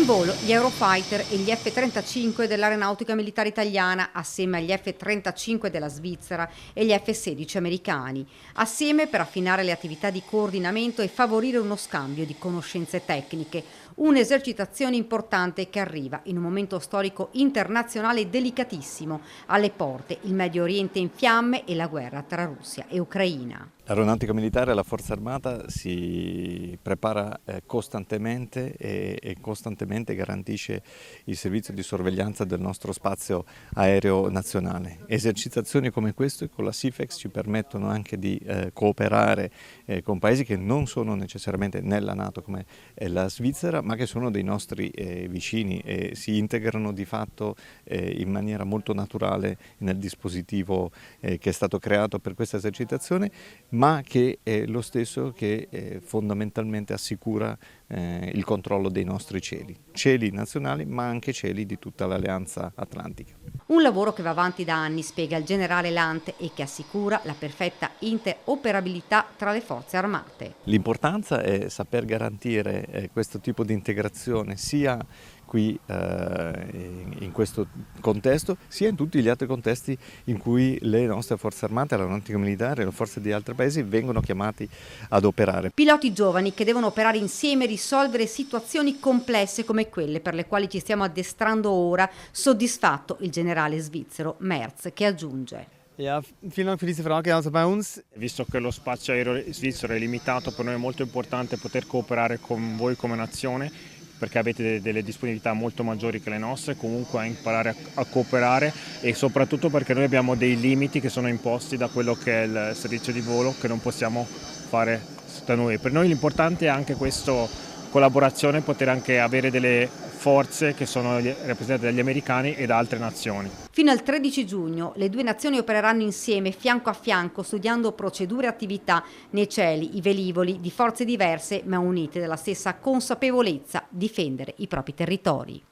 In volo gli Eurofighter e gli F-35 dell'Aeronautica Militare Italiana, assieme agli F-35 della Svizzera e gli F-16 americani, assieme per affinare le attività di coordinamento e favorire uno scambio di conoscenze tecniche. Un'esercitazione importante che arriva in un momento storico internazionale delicatissimo, alle porte il Medio Oriente in fiamme e la guerra tra Russia e Ucraina. L'aeronautica militare e la Forza Armata si prepara costantemente e costantemente garantisce il servizio di sorveglianza del nostro spazio aereo nazionale. Esercitazioni come queste con la SIFEX ci permettono anche di cooperare con paesi che non sono necessariamente nella NATO come la Svizzera, ma che sono dei nostri vicini e si integrano di fatto in maniera molto naturale nel dispositivo che è stato creato per questa esercitazione, ma che è lo stesso che fondamentalmente assicura il controllo dei nostri cieli nazionali, ma anche cieli di tutta l'Alleanza Atlantica. Un lavoro che va avanti da anni, spiega il generale Lante, e che assicura la perfetta interoperabilità tra le forze armate. L'importanza è saper garantire questo tipo di integrazione sia qui in questo contesto, sia in tutti gli altri contesti in cui le nostre forze armate, l'aeronautica militare e le forze di altri paesi vengono chiamati ad operare. Piloti giovani che devono operare insieme e risolvere situazioni complesse come quelle per le quali ci stiamo addestrando ora, soddisfatto il generale svizzero Merz, che aggiunge: Ja, vielen Dank für diese Frage. Also bei uns, visto che lo spazio aereo svizzero è limitato, per noi è molto importante poter cooperare con voi come nazione, perché avete delle disponibilità molto maggiori che le nostre, comunque a imparare a cooperare, e soprattutto perché noi abbiamo dei limiti che sono imposti da quello che è il servizio di volo, che non possiamo fare da noi. Per noi l'importante è anche questa collaborazione, poter anche avere delle forze che sono rappresentate dagli americani e da altre nazioni. Fino al 13 giugno le due nazioni opereranno insieme fianco a fianco, studiando procedure e attività nei cieli, i velivoli di forze diverse ma unite dalla stessa consapevolezza: difendere i propri territori.